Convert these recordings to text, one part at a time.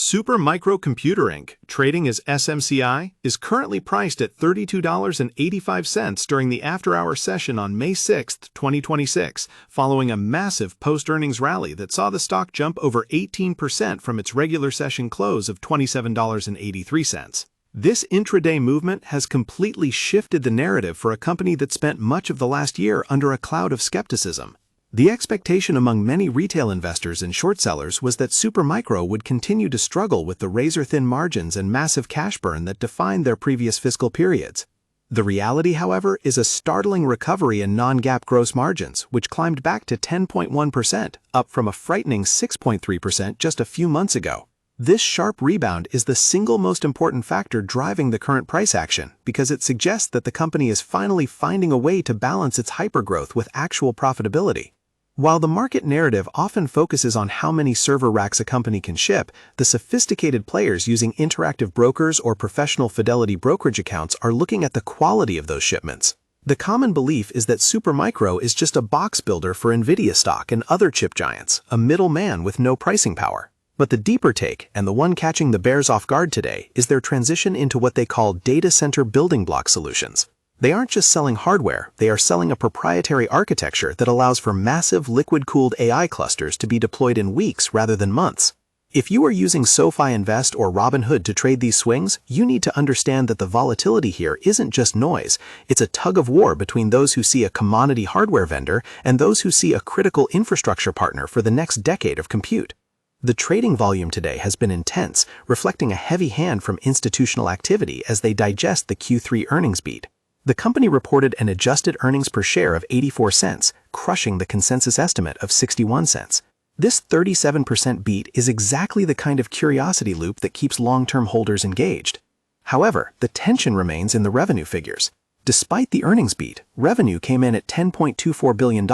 Supermicrocomputer Inc., trading as SMCI, is currently priced at $32.85 during the after-hour session on May 6, 2026, following a massive post-earnings rally that saw the stock jump over 18% from its regular session close of $27.83. This intraday movement has completely shifted the narrative for a company that spent much of the last year under a cloud of skepticism. The expectation among many retail investors and short sellers was that Supermicro would continue to struggle with the razor-thin margins and massive cash burn that defined their previous fiscal periods. The reality, however, is a startling recovery in non-GAAP gross margins, which climbed back to 10.1%, up from a frightening 6.3% just a few months ago. This sharp rebound is the single most important factor driving the current price action because it suggests that the company is finally finding a way to balance its hypergrowth with actual profitability. While the market narrative often focuses on how many server racks a company can ship, the sophisticated players using interactive brokers or professional fidelity brokerage accounts are looking at the quality of those shipments. The common belief is that Supermicro is just a box builder for Nvidia stock and other chip giants, a middleman with no pricing power. But the deeper take, and the one catching the bears off guard today, is their transition into what they call data center building block solutions. They aren't just selling hardware, they are selling a proprietary architecture that allows for massive liquid-cooled AI clusters to be deployed in weeks rather than months. If you are using SoFi Invest or Robinhood to trade these swings, you need to understand that the volatility here isn't just noise, it's a tug of war between those who see a commodity hardware vendor and those who see a critical infrastructure partner for the next decade of compute. The trading volume today has been intense, reflecting a heavy hand from institutional activity as they digest the Q3 earnings beat. The company reported an adjusted earnings per share of 84 cents, crushing the consensus estimate of 61 cents. This 37% beat is exactly the kind of curiosity loop that keeps long-term holders engaged. However, the tension remains in the revenue figures. Despite the earnings beat, revenue came in at $10.24 billion,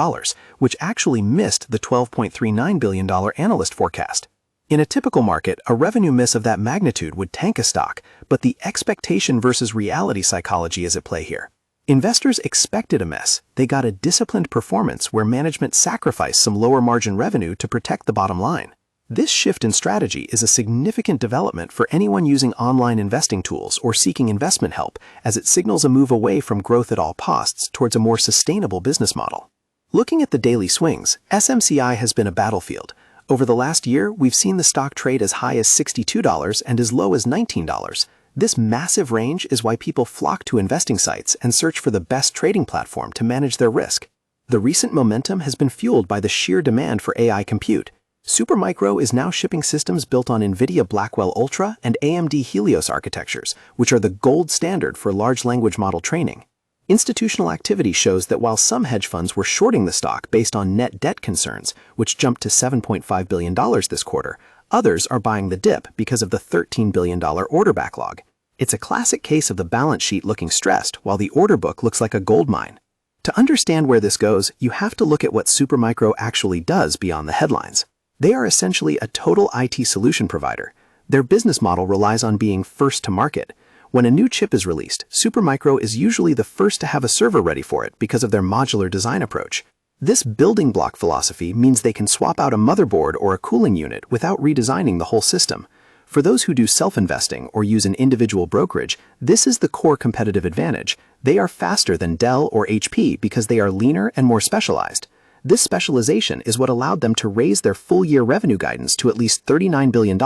which actually missed the $12.39 billion analyst forecast. In a typical market, a revenue miss of that magnitude would tank a stock, but the expectation versus reality psychology is at play here. Investors expected a miss. They got a disciplined performance where management sacrificed some lower margin revenue to protect the bottom line. This shift in strategy is a significant development for anyone using online investing tools or seeking investment help, as it signals a move away from growth at all costs towards a more sustainable business model. Looking at the daily swings, SMCI has been a battlefield. Over the last year, we've seen the stock trade as high as $62 and as low as $19. This massive range is why people flock to investing sites and search for the best trading platform to manage their risk. The recent momentum has been fueled by the sheer demand for AI compute. Supermicro is now shipping systems built on NVIDIA Blackwell Ultra and AMD Helios architectures, which are the gold standard for large language model training. Institutional activity shows that while some hedge funds were shorting the stock based on net debt concerns, which jumped to $7.5 billion this quarter, others are buying the dip because of the $13 billion order backlog. It's a classic case of the balance sheet looking stressed while the order book looks like a gold mine. To understand where this goes, you have to look at what Supermicro actually does beyond the headlines. They are essentially a total IT solution provider. Their business model relies on being first to market. When a new chip is released, Supermicro is usually the first to have a server ready for it because of their modular design approach. This building block philosophy means they can swap out a motherboard or a cooling unit without redesigning the whole system. For those who do self-investing or use an individual brokerage, this is the core competitive advantage. They are faster than Dell or HP because they are leaner and more specialized. This specialization is what allowed them to raise their full-year revenue guidance to at least $39 billion,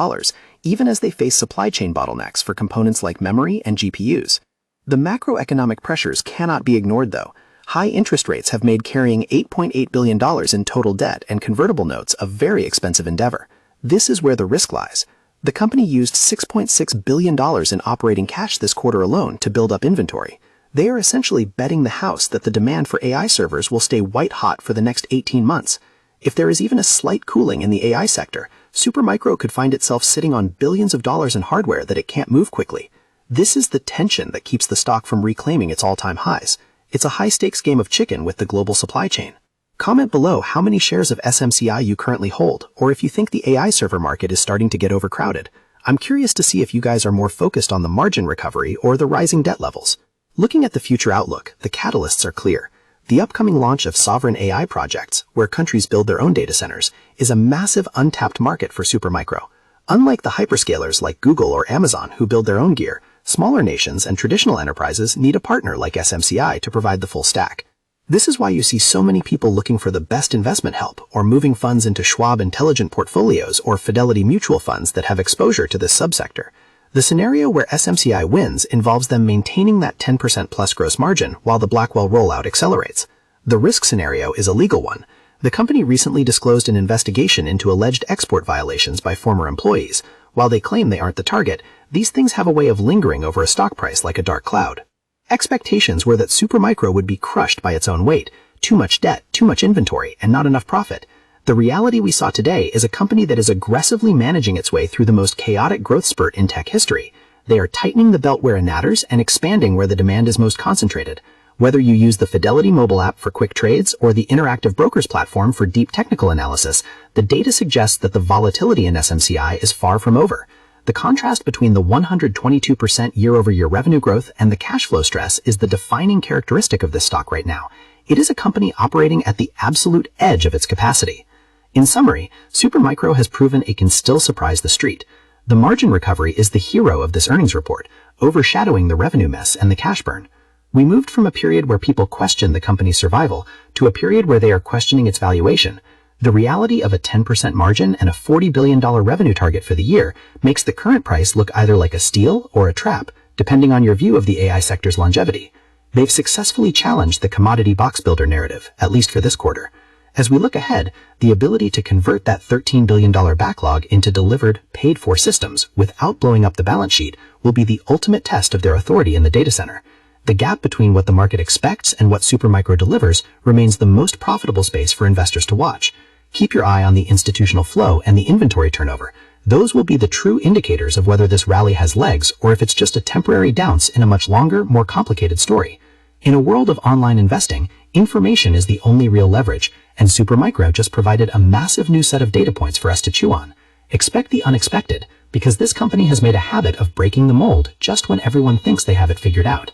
even as they face supply chain bottlenecks for components like memory and GPUs. The macroeconomic pressures cannot be ignored, though. High interest rates have made carrying $8.8 billion in total debt and convertible notes a very expensive endeavor. This is where the risk lies. The company used $6.6 billion in operating cash this quarter alone to build up inventory. They are essentially betting the house that the demand for AI servers will stay white-hot for the next 18 months. If there is even a slight cooling in the AI sector, Supermicro could find itself sitting on billions of dollars in hardware that it can't move quickly. This is the tension that keeps the stock from reclaiming its all-time highs. It's a high-stakes game of chicken with the global supply chain. Comment below how many shares of SMCI you currently hold, or if you think the AI server market is starting to get overcrowded. I'm curious to see if you guys are more focused on the margin recovery or the rising debt levels. Looking at the future outlook, the catalysts are clear. The upcoming launch of sovereign AI projects, where countries build their own data centers, is a massive untapped market for Supermicro. Unlike the hyperscalers like Google or Amazon who build their own gear, smaller nations and traditional enterprises need a partner like SMCI to provide the full stack. This is why you see so many people looking for the best investment help or moving funds into Schwab Intelligent Portfolios or Fidelity mutual funds that have exposure to this subsector. The scenario where SMCI wins involves them maintaining that 10% plus gross margin while the Blackwell rollout accelerates. The risk scenario is a legal one. The company recently disclosed an investigation into alleged export violations by former employees. While they claim they aren't the target, these things have a way of lingering over a stock price like a dark cloud. Expectations were that Supermicro would be crushed by its own weight, too much debt, too much inventory, and not enough profit. The reality we saw today is a company that is aggressively managing its way through the most chaotic growth spurt in tech history. They are tightening the belt where it matters and expanding where the demand is most concentrated. Whether you use the Fidelity mobile app for quick trades or the Interactive Brokers platform for deep technical analysis, the data suggests that the volatility in SMCI is far from over. The contrast between the 122% year-over-year revenue growth and the cash flow stress is the defining characteristic of this stock right now. It is a company operating at the absolute edge of its capacity. In summary, Supermicro has proven it can still surprise the street. The margin recovery is the hero of this earnings report, overshadowing the revenue mess and the cash burn. We moved from a period where people question the company's survival to a period where they are questioning its valuation. The reality of a 10% margin and a $40 billion revenue target for the year makes the current price look either like a steal or a trap, depending on your view of the AI sector's longevity. They've successfully challenged the commodity box builder narrative, at least for this quarter. As we look ahead, the ability to convert that $13 billion backlog into delivered, paid-for systems without blowing up the balance sheet will be the ultimate test of their authority in the data center. The gap between what the market expects and what Supermicro delivers remains the most profitable space for investors to watch. Keep your eye on the institutional flow and the inventory turnover. Those will be the true indicators of whether this rally has legs or if it's just a temporary bounce in a much longer, more complicated story. In a world of online investing, information is the only real leverage, and Supermicro just provided a massive new set of data points for us to chew on. Expect the unexpected, because this company has made a habit of breaking the mold just when everyone thinks they have it figured out.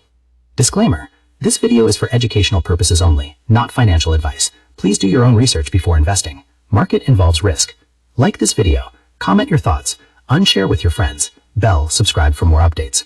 Disclaimer: this video is for educational purposes only, not financial advice. Please do your own research before investing. Market involves risk. Like this video, comment your thoughts, unshare with your friends, subscribe for more updates.